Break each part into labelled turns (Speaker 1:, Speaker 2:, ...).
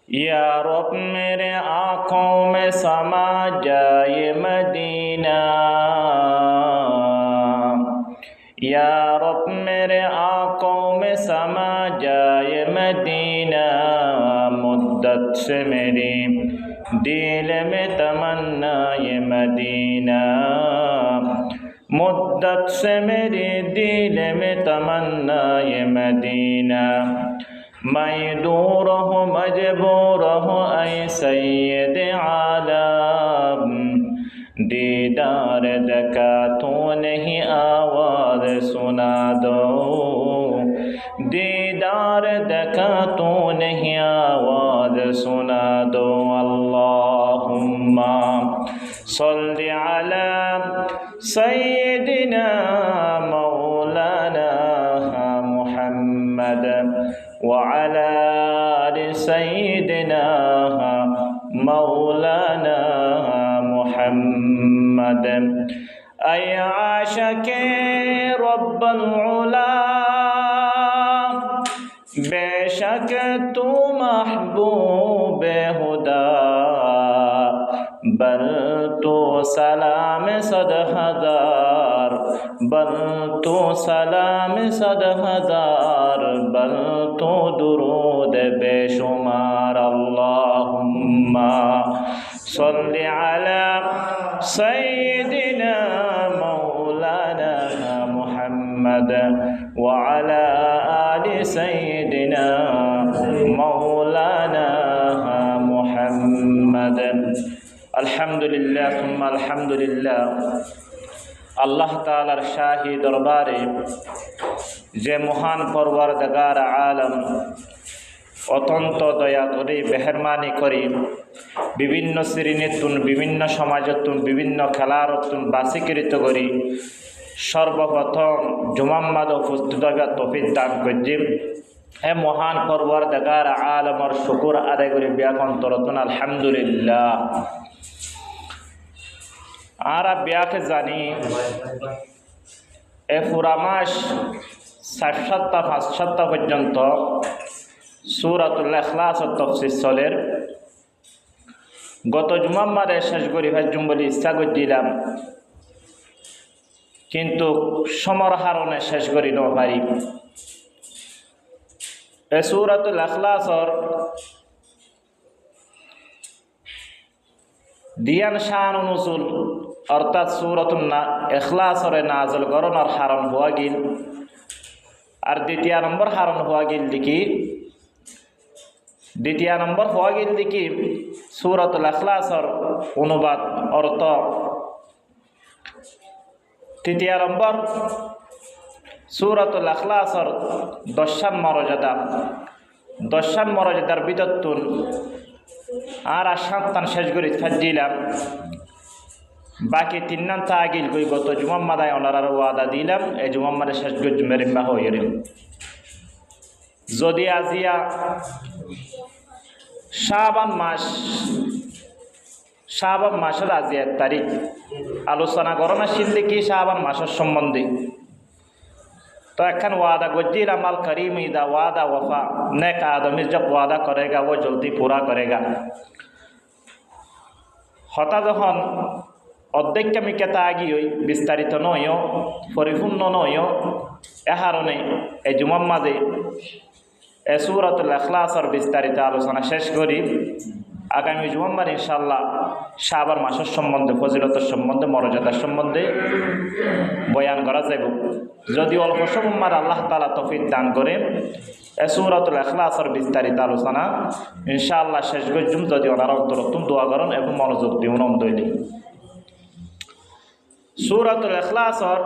Speaker 1: या रब मेरे आँखों में समा जाए मदीना, या रब मेरे आँखों में समा जाए मदीना। मुद्दत से मेरी दिल में तमन्ना ये मदीना, मुद्दत से मेरी दिल में तमन्ना ये मदीना। मैं दूर हूँ मजबूर हूँ ऐ सैयद आलम, दीदार दका तू नहीं आवाज़ सुना दो, दीदार दका तू नहीं आवाज़ सुना दो। अल्लाहुम्मा सल्लि अला सय्यदिना मौलाना मुहम्मद व अला आलि सय्यदिना मौलाना मुहम्मद। ऐ आशिक़े रब्बुल उला, बेशक तू महबूब खुदा, बल तो सलाम सद हजार, बल तो सलाम सद हजार, बल तो दुरूद बेशुमार। अल्लाहुम्मा सल्लि अला सय्यदिना मौलाना मुहम्मद व अला आलि सय्यदिना मौलाना मुहम्मद। अल्हम्दुलिल्लाह सुम्मा अल्हम्दुलिल्लाह। আল্লাহ তাআলার শাহী দরবারে যে মহান পরওয়ারদিগার আলম অত্যন্ত দয়া করে মেহেরবানি করি বিভিন্ন শ্রেণীতুন বিভিন্ন সমাজতুন বিভিন্ন খেলারতুন বাসীকৃত করি। সর্বপ্রথম জুমাম্মাদ উপস্থিত তৌফিক দান করিম। এ মহান পরওয়ারদিগার আলমর শুকুর আদায় করি ব্যাখন তরতুন আলহামদুলিল্লাহ। আর ব্যাকে জানি এ পুরা মাস ৬০-৫০ পর্যন্ত সূরাতুল ইখলাসের তাফসীর চলের। গত জুমাম্মারে শেষ করি ভাইজুম বলে ইচ্ছা করছিলাম, কিন্তু সমর হারণে শেষ করি ন পারি। এ সূরাতুল ইখলাসর দিয়ান শান নুজুল অর্থাৎ সূরাতুল ইখলাসরে নাযিল করণের হারণ হওয়া গিল। আর দ্বিতীয় নম্বর হারণ হওয়া গিল দেখি, দ্বিতীয় নম্বর হওয়া গিল দেখি সূরাতুল ইখলাসর অনুবাদ অর্থ। তৃতীয় নম্বর সূরাতুল ইখলাসর 10 মর্যাদা, 10 মর্যাদার বিদত্তুন আর 7 শেষ করি ফাজিলাম। বাকি 3 তাগিল কই গত জুমাম্মাদায় ওনার ওয়াদা দিলাম এই জুমাম্মারে শেষ করে জুমেরিম্মা হয়ে গেল। যদি আজিয়া শাবান মাসের আজিয়া 1 তারিখ আলোচনা করোনা সিদ্দিকি শাবান মাসের সম্বন্ধে, তো এখন ওয়াদা গজ্জিলাম আল করিম ইদা ওয়াদা ওফা, নেক आदमी जब वादा करेगा वो जल्दी पूरा करेगा। হতা যখন অর্ধেকমিকতা আগি হই বিস্তারিত নয় পরিপূর্ণ নয়, এ কারণে এই জুমাম্মাদে এ সূরাতুল ইখলাসের বিস্তারিত আলোচনা শেষ করি। আগামী জুমাম্মার ইনশাআল্লাহ শাবান মাসের সম্বন্ধে, ফজিলতের সম্বন্ধে, মর্যাদার সম্বন্ধে বয়ান করা যাব। যদি অল্প সময় আল্লাহ তাআলা তৌফিক দান করে এ সূরাতুল ইখলাসের বিস্তারিত আলোচনা ইনশাআল্লাহ শেষ করজুম। যদি ওনারা অন্তরতুন দোয়া করেন এবং মনোযোগ দিউন আমদইলি। সূরাতুল ইখলাসর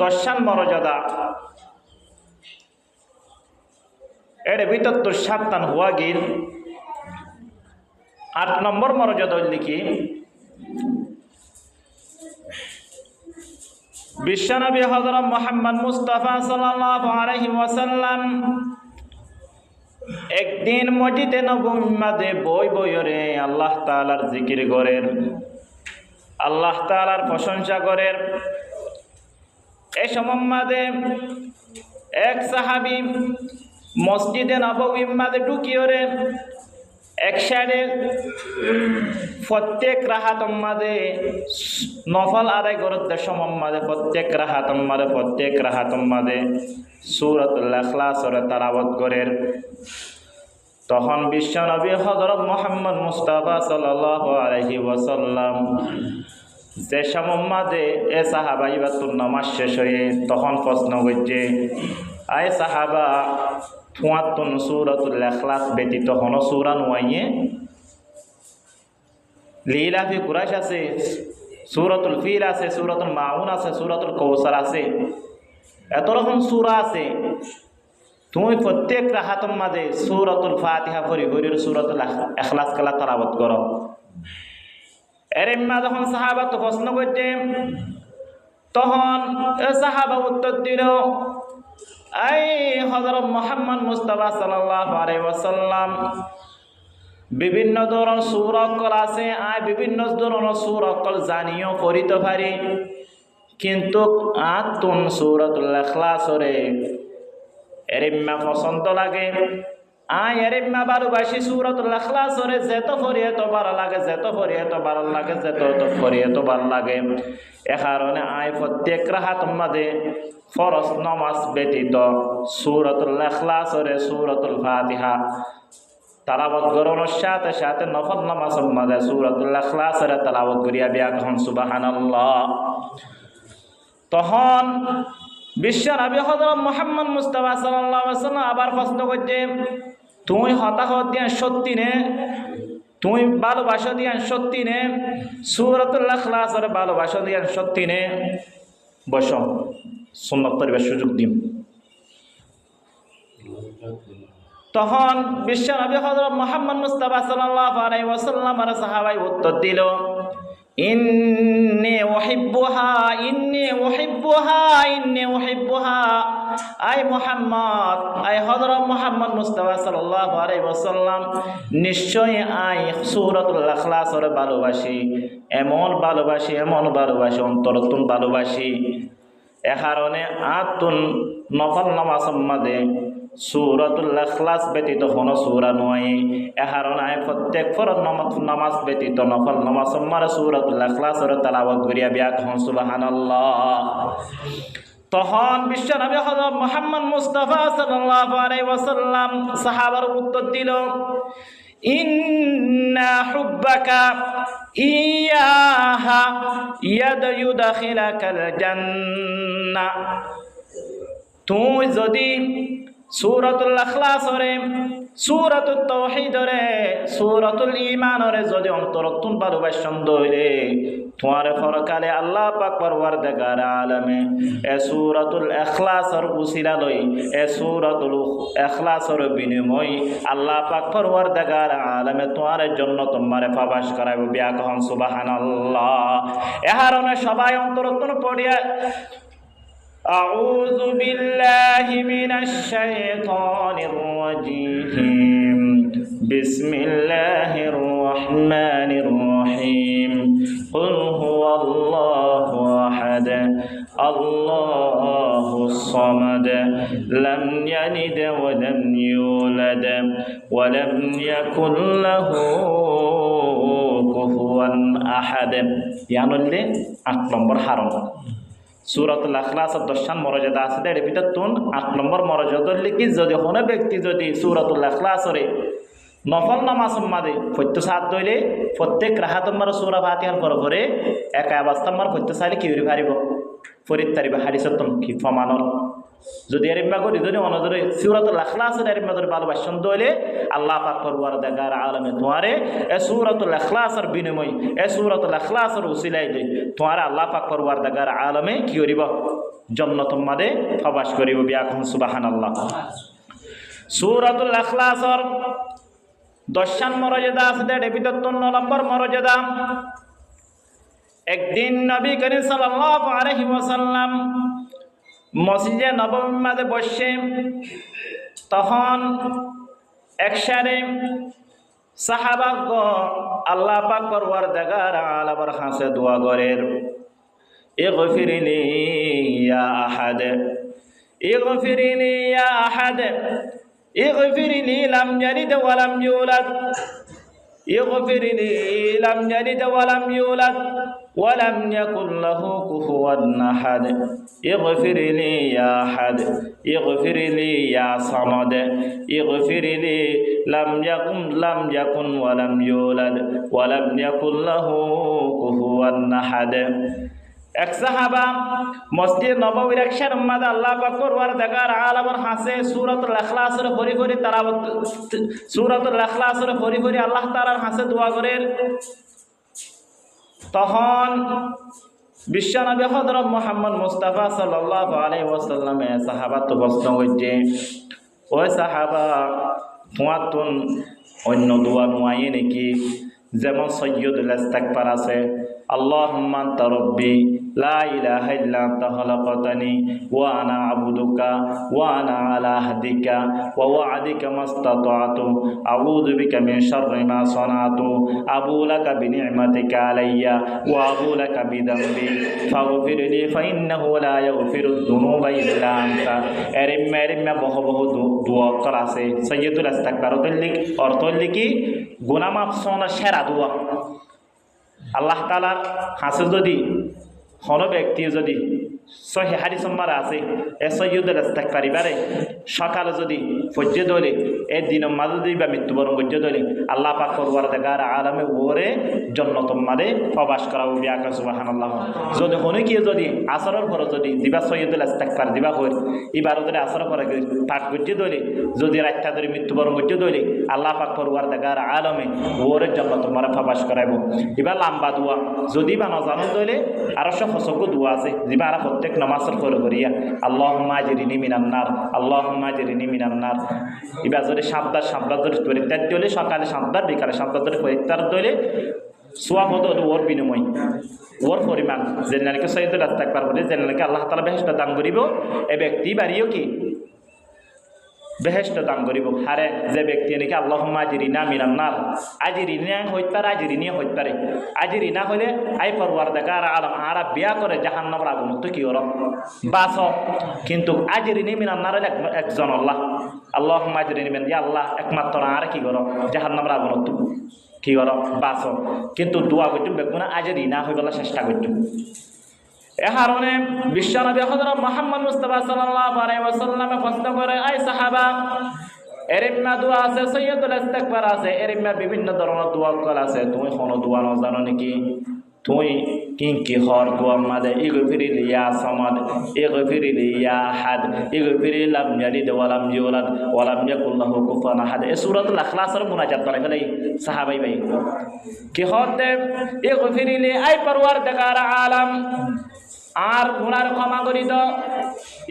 Speaker 1: 10 মর্যাদা, এর ভিতর তো 7 হওয়া গিল। 8 নম্বর মর্যাদা লিখি বিশ্বনবী হযরত মুহাম্মদ মুস্তাফা সাল্লাল্লাহু আলাইহি ওয়াসাল্লাম একদিন মসজিদে নববীতে বইরে আল্লাহ তাআলার জিকির করেন, আল্লাহ তাআলার প্রশংসা করেন। এই সময়ে এক সাহাবী মসজিদে নববীর মাঝে ঢুকিওরে এক সাইডে প্রত্যেক রাহাতম মাঝে নফল আদায় করতে সমম মাঝে প্রত্যেক রাহাতম মাঝে সূরাতুল ইখলাসের তেলাওয়াত করেন। তখন বিশ্বনবী হযরত মুহাম্মদ মুস্তাফা সাল্লাল্লাহু আলাইহি ওয়াসাল্লাম যে সমম মাঝে এ সাহাবা ইবাতুন নামাজ শেষ হয়ে তখন প্রশ্ন করছে, আয় সাহাবা তোমার সূরাতুল ইখলাস ব্যতীত কোনো সূরা নয়? লিলাফি কুরাইশ আছে, সূরাতুল ফিল আছে, সূরাতুল মাউন আছে, সূরাতুল কাউসার আছে, এত রকম সূরা আছে। তুমি প্রত্যেক রাহাতম মাঝে সূরাতুল ফাতিহা পড়ি সূরাতুল ইখলাস কালা তেলাওয়াত করো। এর মা যখন সাহাবা তো প্রশ্ন করছে, তখন সাহাবা উত্তর দিল, আই হযরত মুহাম্মদ মুস্তাফা সাল্লাল্লাহু আলাইহি ওয়াসাল্লাম বিভিন্ন ধরনের সূরা কল আছে, বিভিন্ন ধরনের সূরা কল জানিও পড়িতে পারি, কিন্তু আতুন সূরাতুল ইখলাসরে এরিম্মা পছন্দ লাগে। এরিম্মা ভালোবাসি সূরাতুল ইখলাসরে যেত পড়িয়ে তো ভালো লাগে, যেত পড়িয়ে তো ভালো লাগে, যেত পড়িয়ে তো ভালো লাগে। এ কারণে প্রত্যেক রাহাতম মাঝে ফরজ নামাজ ব্যতীত সূরাতুল ইখলাসরে সূরাতুল ফাতিহা তেলাওয়াত করানোর সাথে সাথে নফল নামাজের মাঝে সূরাতুল ইখলাসের তেলাওয়াত করিয়া বিয়া কখন সুবহানাল্লাহ। তখন বিশ্বনবী হযরত মুহাম্মদ মুস্তাফা সাল্লাল্লাহু আলাইহি ওয়াসাল্লাম আবার প্রশ্ন করছে, তুমি হতাহত দিয়া সত্যি নে? তুমি ভালোবাসা দিয়া সত্যি নে? সূরাতুল ইখলাসের ভালোবাসা দিয়া সত্যি নে? বস, সুন্নাত পরিবেশ সুযোগ দিম। তখন বিশ্বনবী হযরত মুহাম্মদ মুস্তাফা সাল্লাল্লাহু আলাইহি ওয়াসাল্লাম আর সাহাবাই উত্তর দিল, ইন্নী উহিব্বুহা, ইন্নী উহিব্বুহা, ইন্নী উহিব্বুহা। আই মুহাম্মদ, আই হযরত মুহাম্মদ মুস্তাফা সাল্লাল্লাহু আলাইহি ওয়াসাল্লাম নিশ্চয় সূরাতুল ইখলাসের ভালোবাসি, এমন ভালোবাসি অন্তরতুন ভালোবাসি। এ কারণে আতুন নফল নামাজের মাঝে সূরাতুল ইখলাস ব্যতীত কোনো সূরা নয়। এ কারণে প্রত্যেক ফরজ নামাজ ব্যতীত নফল নামাজের মাঝে সূরাতুল ইখলাসের তেলাওয়াত করিয়া বিয়া কখন সুবহানাল্লাহ। তখন বিশ্বনবী হযরত মুহাম্মদ মুস্তাফা সাল্লাল্লাহু আলাইহি ওয়াসাল্লাম সাহাবার উত্তর দিল, ইন্না হুব্বাকা ইয়াহা ইউদখিলাকাল জান্নাহ। তুই যদি সূরাতুল ইখলাসরে, সূরাতুত তাওহীদরে, সূরাতুল ঈমানরে যদি অন্তরতুন ভালোবাসন দইলে তোমার পরকালে আল্লাহ পাক পরওয়ারদিগার আলমে এ সূরাতুল ইখলাসর উসিলা লই, এ সূরাতুল ইখলাসর বিনিময় আল্লাহ পাক পরওয়ারদিগার আলমে তোমার জন্য তোমারে প্রবেশ করাইব বিয়া কখন সুবহানাল্লাহ। এ কারণে সবাই অন্তরতুন পড়িয়া أعوذ بالله من الشيطان الرجيم بسم الله الرحمن الرحيم قل هو الله أحد الله الصمد لم يلد ولم يولد ولم يكن له كفوا أحد يعني اللي 8 নম্বর হারম সূরাতুল ইখলাসের 10 মর্যাদা আছে। এর ভিতর 8 নম্বর মর্যাদা লিখি যদি কোনো ব্যক্তি যদি সূরাতুল ইখলাসরে নফল নামাজের মাঝে পড়তে সাথ দইলে প্রত্যেক রাহাতম মার সূরা ফাতিহার পরে একা অবস্থা মার পড়তে চাইলে কি পারিব ফরিদ তারিব হাদিসত কি প্রমাণর। যদি এরিম্মা করি যদি অনজরে সূরাতুল ইখলাসের এরিম্মা ধরে ভালোবাসন দইলে আল্লাহ পাক পরওয়ারদিগার আলমে তোমারে এ সূরাতুল ইখলাসের বিনিময়, এ সূরাতুল ইখলাসের উসিলাই লই তোমারে আল্লাহ পাক পরওয়ারদিগার আলমে কি করিব জান্নাতুল মাঝে প্রবেশ করিব বিয়া কখন সুবহানাল্লাহ। সূরাতুল ইখলাসের 10 মর্যাদা আছে। এর ভিতর 9 নম্বর মর্যাদা, একদিন নবী করিম সাল্লাল্লাহু আলাইহি ওয়াসাল্লাম মসজিদে নববীর মাঝে বসে, তখন একসাথে সাহাবাগণ আল্লাহ পাক পরওয়ারদিগার আলমের কাছে দোয়া করেন, ইগফিরলি ইয়া আহাদ, ইগফিরলি ইয়া আহাদ, اغفر لي لم يلد ولم يولد اغفر لي لم يلد ولم يولد ولم يكن له كفوا أحد اغفر لي يا أحد اغفر لي يا صمد اغفر لي لم يكن ولم يولد ولم يكن له كفوا أحد এক সাহাবা মসজিদ নববীর এক শর্মাদ আল্লাহ পাক পরওয়ারদিগার আলামের হাসে সূরাতুল ইখলাসের পড়ি পড়ি তালাওয়াত সূরাতুল ইখলাসের পড়ি পড়ি আল্লাহ তাআলার হাসে দোয়া করেন তখন বিশ্বনবী হযরত মুহাম্মদ মুস্তাফা সাল্লাল্লাহু আলাইহি ওয়াসাল্লাম সাহাবা তো প্রশ্ন করছে ওই সাহাবা তোমাতুন অন্য দোয়া নয় নাকি যেমন সৈয়দুল ইস্তিগফার আছে আল্লাহুম্মা আনতা রাব্বি লা ইলাহা ইল্লা আনতা খালাকতানি ওয়া আনা আবুদুকা ওয়া আনা আলা আহদিকা ওয়া ওয়া'দিকা মাস্তাতা'তু আউযু বিকা মিন শাররি মা সানাতু আবু লাকা বিনি'মাতিকা আলাইয়া ওয়া আবু লাকা বিযামবি ফাগফিরলি ফাইন্নাহু লা ইয়াগফিরুদ যুনুবা ইল্লা আনতা এরিম্মা বহু বহু দোয়া করা আছে সৈয়দুল ইস্তিগফার অর্থ কি গুনাহ মাফ সনা সেরা দোয়া আল্লাহ তাআলার হাসে যদি কোনো ব্যক্তি যদি সহি হাদিস সম্মার আছে এ সৈয়দুল ইস্তিগফার পারে সকালে যদি ফজ্জে দলে এ দিনের মাঝে যদি বা মৃত্যুবরণ করতে দলে আল্লাহ পাক পরওয়ারদিগার আলামে ওরে জান্নাতুল মাদে প্রবেশ করাবো বিয়াকা সুবহানাল্লাহ যদি হনে কি যদি আসরের পর যদি দিবা সৈয়দুল ইস্তিগফার দিবা হই এবারে যদি আসরের পর পাঠ করতে দলে যদি রাতটা ধরে মৃত্যুবরণ করতে দলে আল্লাহ পাক পরওয়ারদিগার আলামে ওরে জান্নাতুল মাদে প্রবেশ করাবো এবার লম্বা দোয়া যদি বা না জানো দলে আর সব হসক দোয়া আছে দিবা আর প্রত্যেক নামাজের পরে করিয়া আল্লাহুম্মা আজরিনি মিনান নার আল্লাহুম্মা আজরিনি মিনান নার এবার যদি সাতবার ধরে পরিত্যাগ দিলে সকালে 7বার বিকালে 7বার ধরে পরিত্যাগ দিলে সওয়াব হতো ওর বিনিময় ওর পরিমাণ যে নাকি সৈয়দুল ইস্তিগফার বলে যে নাকি আল্লাহ তাআলা বেহেশত দান করিব এই ব্যক্তি বাড়িও কি বেহেশত দান করিব হারে যে ব্যক্তি নাকি আল্লাহুম্মা আজরিনা মিনান নার আজরিনা হইতে পারে আজরিনি হইতে পারে আজরিনা হলে আই পরওয়ারদিগার আলম আরা বিয়া করে জাহান্নামের আগুন তো কি ওর বাস কিন্তু আজরিনি মিনান নার একজন আল্লাহ আল্লাহুম্মা আজরিনি মিনান ইয়া আল্লাহ একমাত্র আর কি করো জাহান্নামের আগুন তো কি করো বাস কিন্তু দোয়া করতে বেগুনা আজরিনা হইবলা চেষ্টা করতে এ কারণে বিশ্বনবী হযরত মুহাম্মদ মুস্তাফা সাল্লাল্লাহু আলাইহি ওয়াসাল্লামে প্রশ্ন করে আই সাহাবা এরিম্মা দোয়া আছে সৈয়দুল ইস্তিগফার আছে এরিম্মা বিভিন্ন ধরনের দোয়া কল আছে তুমি কোন দোয়া না জানো নাকি তুমি কি হর দোয়া মাদে ইগফিরিলি ইয়া সামাদ ইগফিরিলি ইয়া আহাদ ইগফিরি লাম ইয়ালিদ ওয়া লাম ইউলাদ ওয়া লাম ইয়াকুল লাহু কুফুয়ান আহাদ এই সূরাতুল ইখলাসের মুনাজাত করে ফেলাই সাহাবাই ভাই কি হতে ইগফিরিলি আই পরওয়ারদিগার আলাম আর গুনার ক্ষমা করি তো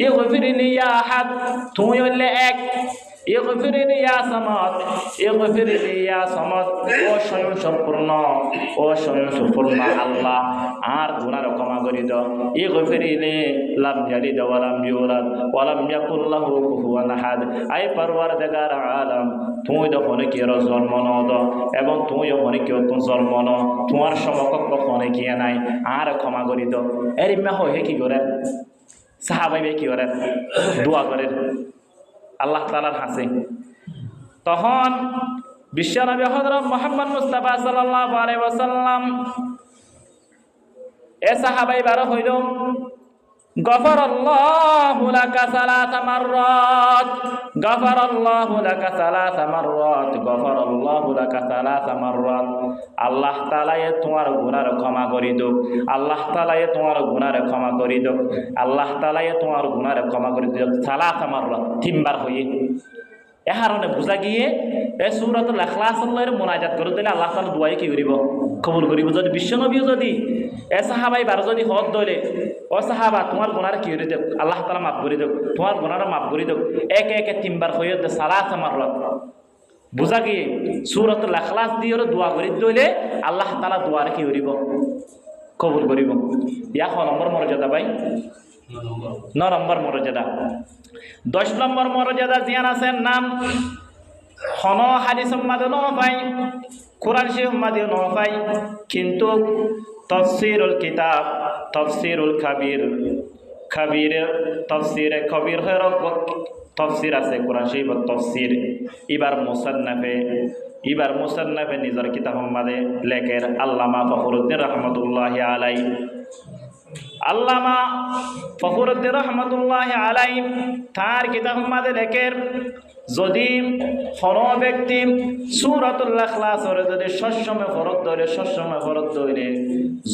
Speaker 1: ইগফিরিলি ইয়া আহাদ তুমি হইলে এক ইগফিরিলি ইয়া সামাদ ইগফিরিলি ইয়া সামাদ ও স্বয়ং সম্পূর্ণ আল্লাহ আর গুনার ক্ষমা করি তো ইগফিরিলি লাম ইয়ালিদ ওয়া লাম ইউলাদ ওয়া লাম ইয়াকুল লাহু কুফুয়ান আহাদ আই পরওয়ারদিগার আলাম তুমি যখন কি জন্ম নদ এবং তুমি যখন কি জন্ম ন তোমার সমকক্ষ কখনো কি নাই আর ক্ষমা করি তো এরিম্মা হয়ে কি করেন সাহাবাই কি করেন দোয়া করেন আল্লাহ তাআলার হাসে তখন বিশ্বনবী হযরত মুহাম্মদ মুস্তাফা সাল্লাল্লাহু আলাইহি ওয়াসাল্লাম এ সাহাবাই বার হইল গফারাল্লাহু লাকা সালাসা মাররাত গফারাল্লাহু লাকা সালাসা মাররাত গফারাল্লাহু লাকা সালাসা মাররাত আল্লাহ তাআলা তোমার গুনাহ ক্ষমা করি দাও আল্লাহ তাআলা তোমার গুনাহ ক্ষমা করি দাও আল্লাহ তাআলা তোমার গুনাহ ক্ষমা করি দাও সালাসা মাররাত তিনবার হইয়ে এ কারণে বুঝা গিয়ে এই সূরাতুল ইখলাসের মুনাজাত করে দিলে আল্লাহ তাআলা দোয়াই কি করিব কবুল করিব যদি বিশ্বনবী যদি এ সাহাবাই বার যদি হদ দইলে ও সাহাবা তোমার গুনাহ কি করে দেব আল্লাহ তাআলা মাফ করে দেব তোমার গুনাহ মাফ করে দেব একে একে তিনবার হইয়ে দে সালাসা মাররাত বুঝা গিয়ে সূরাতুল ইখলাস দিয়ে দোয়া করে দইলে আল্লাহ তাআলা দোয়ার কি করিব কবুল করিব ইয়া নম্বর মর্যাদা ভাই 9 নম্বর মর্যাদা 10 নম্বর মর্যাদা জিয়ান আছেন নাম হন হাদিস মাদে ন পাই কোরআন শরীফ মাদে ন পাই কিন্তু তাফসীরুল কিতাব তাফসীরুল কবির তফসিরে কবির তফসির আছে কোরআন শরীফের তফসির এবার মুসান্নাফে নিজের কিতাবের মাঝে লেখের আল্লামা ফখরুদ্দিন রহমতুল্লাহি আলাই। আল্লামা ফখরুদ্দিন রহমতুল্লাহি আলাই তার কিতাবের মাঝে লেখের যদি কোনো ব্যক্তি সূরাতুল ইখলাসের যদি সবসময় ফরজ ধরে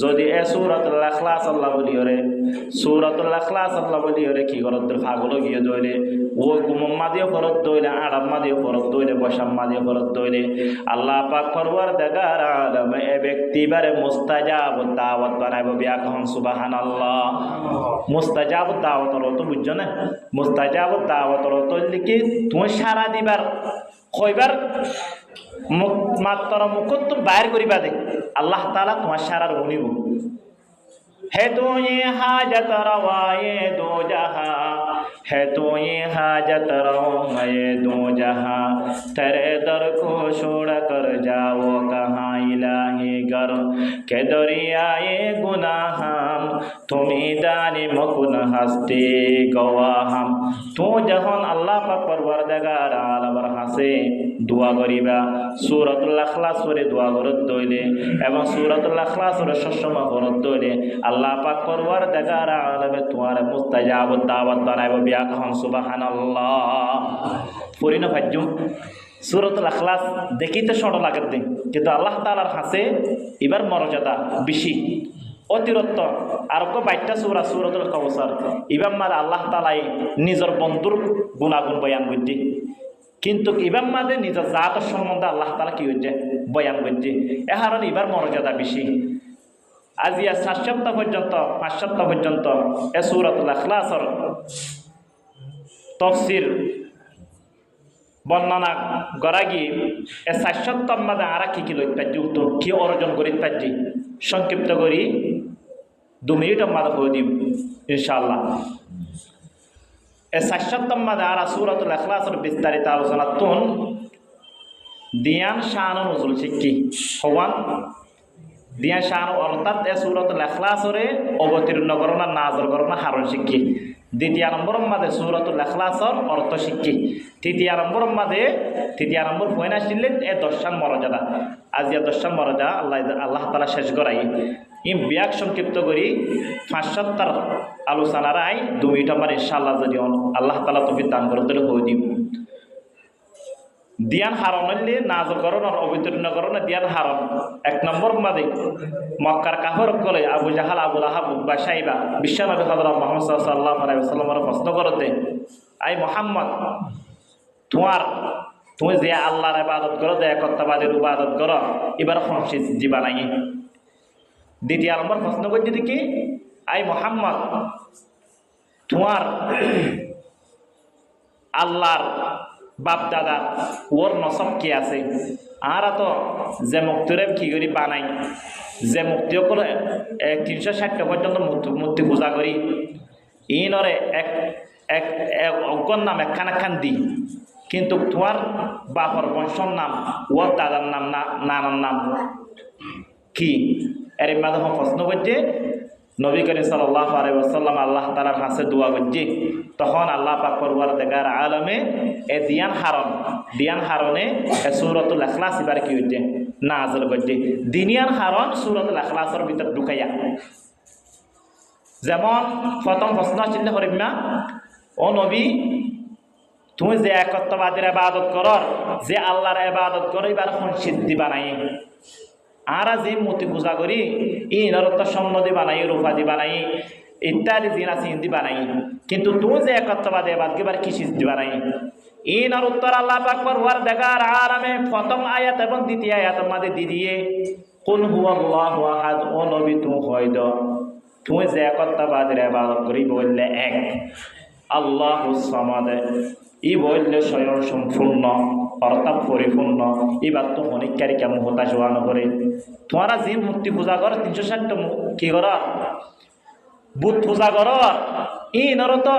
Speaker 1: যদি এ সূরাতুল ইখলাস আল্লাহ বলিওরে সূরাতুল ইখলাস আল্লাহ বলিওরে কি করত পাগল গিয়ে ধরে ও গুমম মাদিও ফরজ ধরে আরাম মাদিও ফরজ ধরে বসাম মাদিও ফরজ ধরে আল্লাহ পাক পরওয়ারদিগার আলম এ ব্যক্তি বারে মুস্তাজাব দাওয়াত বানাইব বিয়া কহন সুবহানাল্লাহ। মুস্তাজাব দাওয়াত তো বুঝছো না, মুস্তাজাব দাওয়াত তো লিখি তুমি সারা দিবার কয়বার মাত্র মুখত বাইর করিবা দে আল্লাহ তাআলা তোমার সারার শুনিব। है तो ये हाजत रवाए दो जहां, है तो ये हाजत रवाए दो जहां, तेरे दर को छोड़ कर जाओ कहाँ इलाही गर के दरियाए गुनाहम तुम्ही दानी मकुन हस्ते गवाहम। तो যখন আল্লাহ পাক পরওয়ারদিগার আলমের হাসে দোয়া করিবা সূরাতুল ইখলাসের দোয়া করত দইলে এবং সূরাতুল ইখলাসের সবসময় করত দইলে আল্লাহ পাক পরওয়ারদিগার আলমে তোমার মুস্তাজাব দাওয়াত বানাইব বিয়া কহন সুবহানাল্লাহ। পরিণ ভাজ্যম সূরাতুল ইখলাস দেখিতে ছোট লাগে দিন কিন্তু আল্লাহ তাআলার হাসে এবার মর্যাদা বেশি অতিরিক্ত আর বাইটা সূরাতুল কাউসার এবার মাঝে আল্লাহ তাআলাই নিজের বন্ধুর গুণাগুণ বয়ান করছে কিন্তু এবার মাঝে নিজের জাতের সম্বন্ধে আল্লাহ তাআলা কি হচ্ছে বয়ান করছে এ কারণে এবার মর্যাদা বেশি। আজিয়া 5 সপ্তাহ পর্যন্ত এ সূরাতুল ইখলাসের তফসির বর্ণনা করা গিয়ে এ 4 সপ্তাহ মাঝে আর কি লইতে পারছি উত্তর কি অর্জন করিতে পারছি সংক্ষিপ্ত করি 2 মিনিটের মাঝে হয়ে দিব ইনশাআল্লাহ। এ 4 সপ্তাহ মাঝে আর সূরাতুল ইখলাসের বিস্তারিত আলোচনা তুন দিয়ান শান ও নজুল শিক্ষি হওয়ান দিয়া শান অর্থাৎ এ সূরাতুল ইখলাসের অবতীর্ণ করণা নাযিল করণা হারণ শিক্ষি। 2 নম্বরের মাঝে সূরাতুল ইখলাসের অর্থ শিক্ষি। 3 নম্বরের মাঝে 3 নম্বর পয়েন্ট আসলে এ 10 মর্যাদা আজিয়া 10 মর্যাদা আল্লাহ তাআলা শেষ করাই ব্যাগ সংক্ষিপ্ত করি 5 সপ্তাহ আলোচনার আই 2 মিনিট আমার ইনশাআল্লাহ যদি আল্লাহ তাআলা তৌফিক দান করে দিলে হয়ে দিব। দিয়ান হারণ হইলে নাযিল করণ আর অবতীর্ণ করণ দিয়ান হারণ 1 নম্বর মাঝে মক্কার কাফের গলে আবু জাহাল আবু লাহাব বা সাইবা বিশ্বনবী হযরত মুহাম্মদ সাল্লাল্লাহু আলাইহি ওয়াসাল্লামের প্রশ্ন করতে আই মুহাম্মদ তুমি যে আল্লাহর ইবাদত করো যে একত্ববাদের ইবাদত করো এবার খনসিস জীবা নাই। 2 নম্বর প্রশ্ন করতে দেখি আই মুহাম্মদ তোমার আল্লাহর বাপ দাদা ওর নসব কি আছে আর তো যে মুক্তিরে কি করি বানাই যে মুক্তি করে 360 পর্যন্ত মূর্তি পূজা করি ইনরে এক অজ্ঞর নাম একখান দি কিন্তু তোমার বাপর বংশর নাম ওর দাদার নাম নানার নাম কি এর মাধ্যমে প্রশ্ন করছে নবী করিম সাল্লাল্লাহু আলাইহি ওয়াসাল্লাম আল্লাহ তাআলার কাছে দোয়া করছে তখন আল্লাহ পাক পরওয়ারদিগার আলমে এ দিয়ান হারণে এ সূরাতুল ইখলাস এবার কি হচ্ছে নাযিল করছে। দিনিয়ান হারণ সূরাতুল ইখলাসের ভিতর ঢুকাইয়া যেমন প্রথম প্রশ্ন ছিল হরিমা ও নবী তুমি যে একত্ববাদের ইবাদত করো যে আল্লাহর ইবাদত করো এবার কোন সিদ্ধি বানাই আর যে মূর্তি পূজা করি ইনরত স্বর্ণ দি বানাই রূপা দি বানাই ইত্যাদি জিনা সিন্ধি বানাই কিন্তু তুমি যে একত্ববাদে ইবাদত এবার কি সিদ্ধি বানাই ইনার উত্তর আল্লাহ পাক পরওয়ারদিগার আলামে প্রথম আয়াত এবং দ্বিতীয় আয়াতের মধ্যে দিয়ে কুল হুয়াল্লাহু আহাদ ও নবী তুমি হইদ তুমি যে একত্ববাদের ইবাদত করি বললে এক আল্লাহুস সামাদ ই বললে স্বয়ং সম্পূর্ণ অর্থাৎ পরিপূর্ণ এবার তো অনেককারী কেমন হতাশ হওয়া করে তোমারা যে মূর্তি পূজা কর 360 কি কর বুধ পূজা কর ইনর তো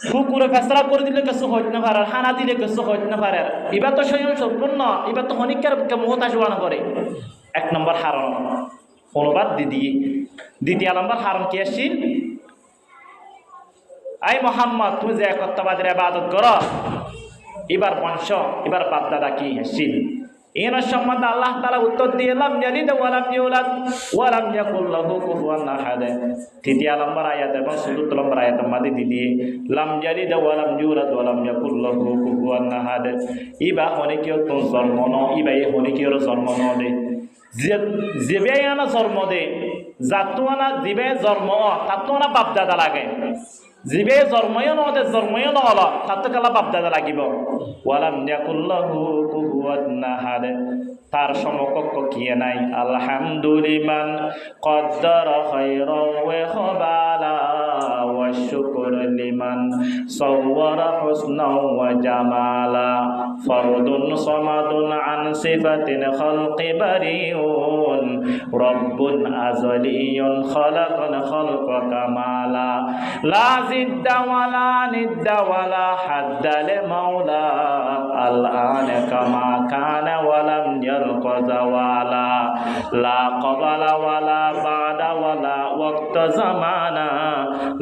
Speaker 1: কুকুরে ফেসরা করে দিলে কিছু হইতে না পারে হানা দিলে কিছু হইতে না পারে এবার তো স্বয়ং সম্পূর্ণ এবার তো অনেককার কেমন হতাশ হওয়া করে 1 নম্বর হারণ অনুবাদ দিদি 2 নম্বর হারণ কি আসছিল আই মোহাম্মদ তুমি যে একত্ববাদের ইবাদত করো এবার বংশ এবার বাপদাদা কি হাসিল এর সম্বন্ধে আল্লাহ তাআলা উত্তর দিয়ে লাম ইয়ালিদ ওয়া লাম ইউলাদ ওয়া লাম ইয়াকুল লাহু কুফুয়ান আহাদ। তৃতীয় নম্বর আয়াত এবং চতুর্থ নম্বর আয়াত মাদি দিয়ে লাম ইয়ালিদ ওয়া লাম ইউলাদ ওয়া লাম ইয়াকুল লাহু কুফুয়ান আহাদ। ইবা হনিকিও তো জন্ম ন ইবা এ হনিকিওর জন্ম ন দে জিবে আনা জন্ম দে জাতুয়ানা জিবে জন্ম তাতুয়ানা বাপদাদা লাগে জিবে জন্ময় নদে জন্ময় নহল তাতে কালা বাপদাদা লাগিব ওয়ালাম ইয়াকুল্লাহু কুফুয়ান আহাদ। তার সমকক্ষ কিয়ে নাই। আলহামদুলিমান কদ্দারা খায়রান ওয়া খাবালা ওয়া শুকর লিমান সাওয়ারা হুসনান ওয়া জামালা ফরদুন সামাদুন আন সিফাতিন খালকি বারিউন রব্বুন আযলিয়ুন খালাকান খালকা কামালা লা জিদ্দা ওয়ালা নিদ্দা ওয়ালা হাদ্দা লিমাওলা আল আন কামা কানা ওয়ালাম ইয়ালকা যাওয়ালা লা ক্বাবালা ওয়ালা বাদা ওয়ালা ওয়াক্ত জামানা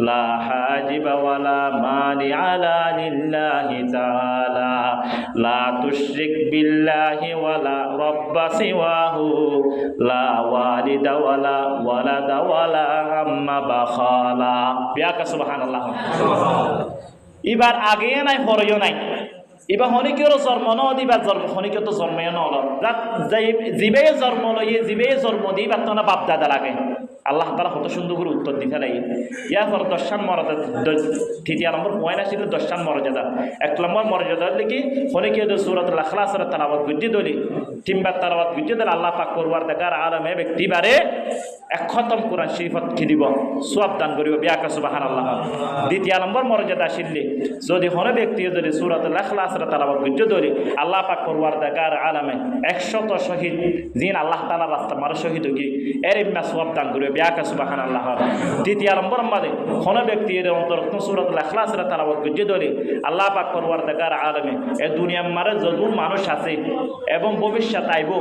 Speaker 1: লা হাজিবা ওয়ালা মানি আলা লিল্লাহি তাআলা লা তুশরিক বিল্লাহি ওয়ালা রাব্বা সিওয়াহু লা ওয়ালিদা ওয়ালা ওয়ালাদা ওয়ালা আম্মা বাখালা। বিয়াকা সুবহানাল্লাহ। এবার আগে নাই পরেও নাই। এবার হনিকের জন্ম ন দিবার জন্ম হনিকে তো জন্মে নল জিবে জন্ম লইয়ে জিবে জন্ম দিবার তো না বাপ দাদা লাগে। আল্লাহ তাআলা কত সুন্দর করে উত্তর দিতে লাগে। ইয়ার পর দশান মর্যাদা তৃতীয় নম্বর পয়েন্ট আসছিল দশান মর্যাদা। এক নম্বর মর্যাদা লিখি হনিকে সূরাতুল ইখলাসের তেলাওয়াত গুজি দলি তিনবার তেলাওয়াত গুজি দলে আল্লাহ পাক করবার দেখার আলমে ব্যক্তি বারে এক খতম কোরআন শরীফত খিদিব সওয়াব দান করিব। বিয়াকা সুবহানাল্লাহ। দ্বিতীয় নম্বর মর্যাদা আসলে যদি হন ব্যক্তি যদি সূরাতুল ইখলাসের তেলাওয়াত গুজি দলি আল্লাহ পাক করবার দেখার আলমে 100 শহীদ জিন আল্লাহ তাআলা রাস্তা মারে শহীদ কি এর ইম্মা সওয়াব দান করিব। বিয়াকা সুবহানাল্লাহ। তৃতীয় নম্বর মাঝে কোন ব্যক্তি এর অন্তর্গত সূরাতুল ইখলাসের তেলাওয়াত গুজি দলি আল্লাহ পাক করবার দেখার আলমে এ দুনিয়ার মারে যদু মানুষ আছে এবং ভবিষ্যৎ আইব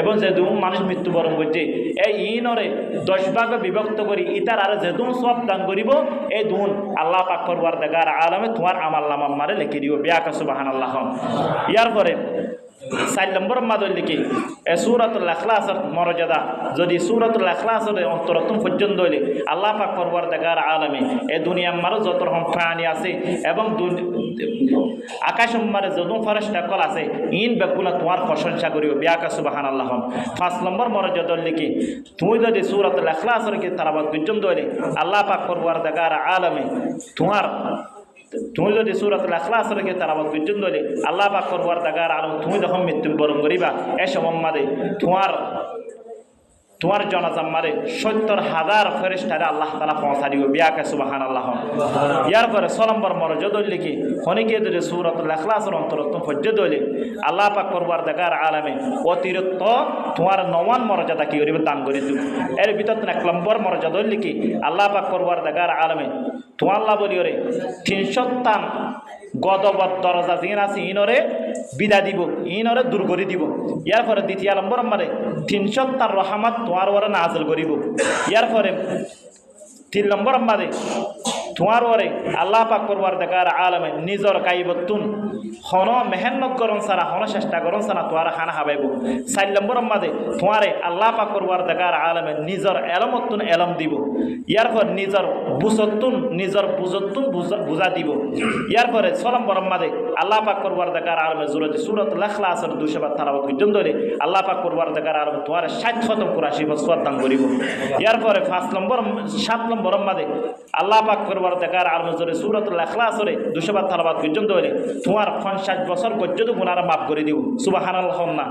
Speaker 1: এবং যেদু মানুষ মৃত্যুবরণ করছে এই ইনরে 10 ভাগে বিভক্ত করি ইতার আর যেদু সওয়াব দান করিব এই দুন আল্লাহ পাক করবার দেখার আলমে তোমার আমল নামা মারে লিখে দিব। বিয়াকা সুবহানাল্লাহ। ইয়ার পরে 4 নম্বর মাদল লিখি এ সূরাতুল ইখলাসের মর্যাদা যদি সূরাতুল ইখলাসের অন্তরতম পর্যন্ত হইলে আল্লাহ পাক করবার দেখার আলমে এ দুনিয়ার মারে যত রকম প্রাণী আছে এবং আকাশ মারে যত ফেরেশতা কল আছে ইন বেগুলা তোমার প্রশংসা করিব। বিয়াকা সুবহানাল্লাহ। 5 নম্বর মর্যাদা লিখি তুমি যদি সূরাতুল ইখলাসের কি তেলাওয়াত পর্যন্ত হইলে আল্লাহ পাক করবার দেখার আলমে তুমি যদি সূরাতুল ইখলাসের কি তেলাওয়াত পর্যন্ত হইলে আল্লাহ পাক করবার দেখার আলমে তুমি যখন মৃত্যুবরণ করিবা এ সময় মাঝে তোমার জানাজা মারে 70,000 ফেরেশতারে আল্লাহ তাআলা পৌঁছা দিব। বিয়াকা সুবহানাল্লাহ। ইয়ার পরে 6 নম্বর মর্যাদা লিখি হনিকে যদি সূরাতুল ইখলাসের অন্তর্গত পর্যন্ত হইলে আল্লাহ পাক করবার দেখার আলমে অতিরিক্ত তোমার 9 মর্যাদা কি করিবে দান করে দিব। এর ভিতর 1 নম্বর মর্যাদা লিখি আল্লাহ পাক করবার দেখার আলমে তোমার আল্লাহ বলিওরে 300 গদবত দরজা জিন আছে ইনরে বিদা দিব ইনরে দূর করে দিব। ইয়ার পরে দ্বিতীয় নম্বর মানে 300 রহমত তোমার ওরে নাজিল করিব। ইয়ার পরে 3 নম্বর মানে তোমার ওরে আল্লাহ পাক করবার দেখার আলমে নিজর কাইবতুন হন মেহনত করন সারা হন চেষ্টা করন সারা তোমার খানা হাবাইব। 4 নম্বর মাঝে তোমারে আল্লাহ পাক করবার দেখার আলমে নিজর এলমতুন এলম দিব। ইয়ার পর নিজর বুঝতুন নিজর বুঝতুন বুঝা দিব। ইয়ার পরে 6 নম্বর মাঝে আল্লাহ পাক করবার দেখার আলমে জুরতে সূরাতুল ইখলাসের 200 বার তেলাওয়াত পর্যন্ত হইলে আল্লাহ পাক করবার দেখার আলমে তোমার 60 খতম কোরআন শরীফ সওয়াব দান করিব। ইয়ার পরে 7 নম্বর মাঝে আল্লাহ পাক করবার দেখার আলমে জুরে সূরাতুল ইখলাসের 200 বার তেলাওয়াত পর্যন্ত হইলে তোমার 50 বছর পর্যন্ত গুনাহ মাফ করে দিব। সুবহানাল্লাহ। না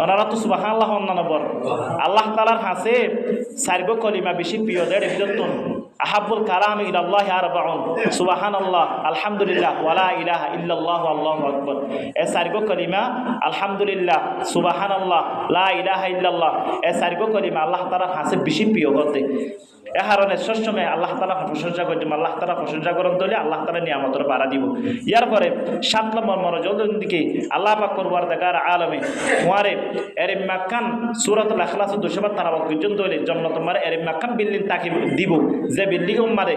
Speaker 1: ওনারা তো সুবহানাল্লাহ নবর আল্লাহ তাআলার কাছে সারগো কলিমা বেশি প্রিয় দেড় বিদতন আহাবুল কালাম ইলাল্লাহ আরবাউন সুবহানাল্লাহ আলহামদুলিল্লাহ ওয়ালা ইলাহা ইল্লাল্লাহু আল্লাহু আকবার। এ সারগো কলিমা আলহামদুলিল্লাহ সুবহানাল্লাহ লা ইলাহা ইল্লাল্লাহ এ সারগো কলিমা আল্লাহ তাআলার কাছে বেশি প্রিয় হতে এ কারণে সবসময় আল্লাহ তাআলা প্রশংসা করতে আল্লাহ তাআলা প্রশংসা করেন দলে আল্লাহ তাআলা নিয়ামতের বাড়া দিব। ইয়ার পরে 7 নম্বর মনোযোগের দিকে আল্লাহ পাক করবার দেখার আলমে তোমারে এর মাকান সূরাতুল ইখলাস 200 বার তেলাওয়াত পর্যন্ত হইলে জান্নাত মারে এর মাকান বিল্ডিং তাকে দিব যে বিল্ডিং মারে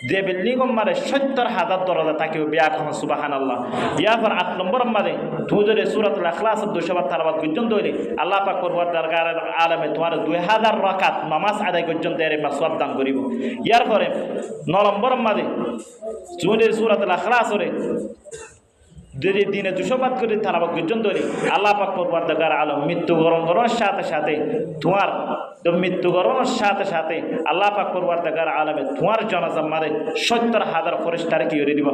Speaker 1: যে বিল্ডিং মারে 70,000 দরজা তাকেও বিয়া কখন সুবহানাল্লাহ। ইয়ার পর 8 নম্বর মারে তুজরে সূরাতুল ইখলাস 200 বার তালাওয়াত পর্যন্ত হইলে আল্লাহ পাক পরওয়ারদিগার আলমে তোমার 2000 রাকাত নামাজ আদায় পর্যন্ত এর সওয়াব দান করিব। ইয়ার পরে 9 নম্বর মারে তুজরে সূরাতুল ইখলাস হরে যদি দিনে 200 বার করে তালাওয়াত পর্যন্ত হইলে আল্লাহ পাক পরওয়ারদিগার আলম মৃত্যুবরণ করার সাথে সাথে তোমার মৃত্যুবরণের সাথে সাথে আল্লাহ পাক পরওয়ারদিগার আলমে তোমার জানাজা মারে 70,000 ফেরেশতারে কি করে দিব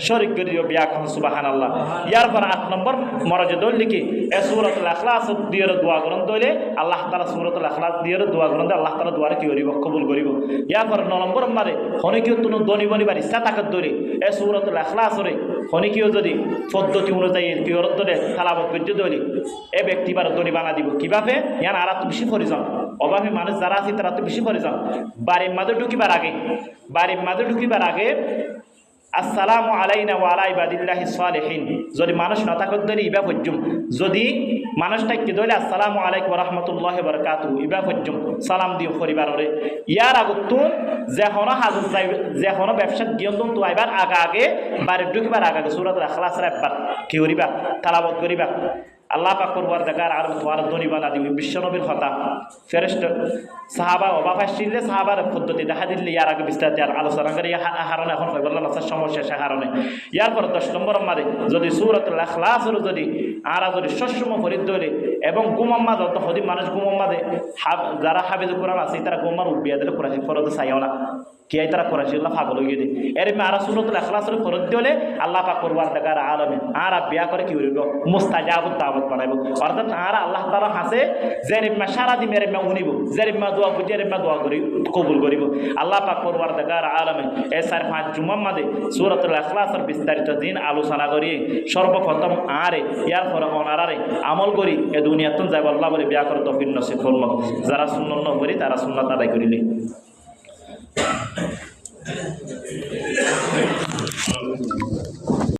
Speaker 1: শরীক করে দিব বিয়া কখন সুবহানাল্লাহ। ইয়ার পর 8 নম্বর মরজে দল লিখি এ সূরাতুল ইখলাস দিয়ে দোয়া করন দইলে আল্লাহ তাআলা সূরাতুল ইখলাস দিয়ে দোয়া করন আল্লাহ তাআলা দোয়ারে কি করিব কবুল করিব। ইয়ার পর 9 নম্বর মারে হনিকিও তুনো দনি বনিবার ইচ্ছা তাকত ধরে এ সূরাতুল ইখলাস রে হনিকিও যদি পদ্ধতি অনুযায়ী কি করত ধরে তালাওয়াত করতে দইলে এ ব্যক্তিবার দনি বানা দিব কিভাবে ইয়ান আর তো বেশি পরিজন অভাবী মানুষ যারা আছে তারা তো বেশি পরিজন বাড়ির মাঝে ঢুকিবার আগে আসসালামু আলাইনা ওয়া আলা ইবাদিল্লাহিস সালিহিন যদি মানুষ না থাকত ধরে ইবা পর্যম যদি মানুষটা কি দইলে আসসালামু আলাইকুম ওয়া রাহমাতুল্লাহি ওয়া বারাকাতুহু ইবা পর্যম সালাম দিও পরিবারে ইয়ার আগতুন যেহনো হাজত যাই যেহনো ব্যবসা গিয়ন্তম তো আইবার আগে বাড়ি ঢুকিবার আগে সূরাতুল ইখলাস একবার কি করিবা তালাওয়াত করিবা। আল্লাহ পাক পরওয়ারদিগার আর তোমার দনি বানা দিবি বিশ্বনবীর কথা ফেরেশতা সাহাবা অভাব আসলে সাহাবার পদ্ধতি দেখা দিলে ইয়ার আগে বিস্তারিত আর আলোচনা করে হারণে এখন হয়ে বললাম আসার সমস্যা সে হারণে। ইয়ার পর 10 নম্বর মারে যদি সূরাতুল ইখলাসের যদি আর যদি সবসময় ফরিদ ধরে এবং গুমাম্মা যত হদি মানুষ গুমাম্মাদে যারা হাফেজ কোরআন আছে তারা গুমার উবিয়া দিলে কোরআন ফরদ চাইও না কে তারা কোরআন আল্লাহ পাগল হয়ে দিয়ে এর আর সূরাতুল ইখলাসের ফরদ দিলে আল্লাহ পাক পরওয়ারদিগার আলমে আর বিয়া করে কি হইব মুস্তাজাবুদ দাওয়াত বানাইব অর্থাৎ আর আল্লাহ তাআলা হাসে জেরিমা সারা দি মেরিমা উনিব জেরিমা দোয়া বুঝে জেরিমা দোয়া করি কবুল করিব। আল্লাহ পাক পরওয়ারদিগার আলমে এ 4-5 জুমার মাঝে সূরাতুল ইখলাসের বিস্তারিত দিন আলোচনা করি সর্বপ্রথম আরে ইয়ার পরে অনারারে আমল করি এ দুনিয়াতুন যাইব আল্লাহ বলে বিয়া করে তৌফিক নসিব করল যারা সুন্নাত করি তারা সুন্নাত আদায় করিলে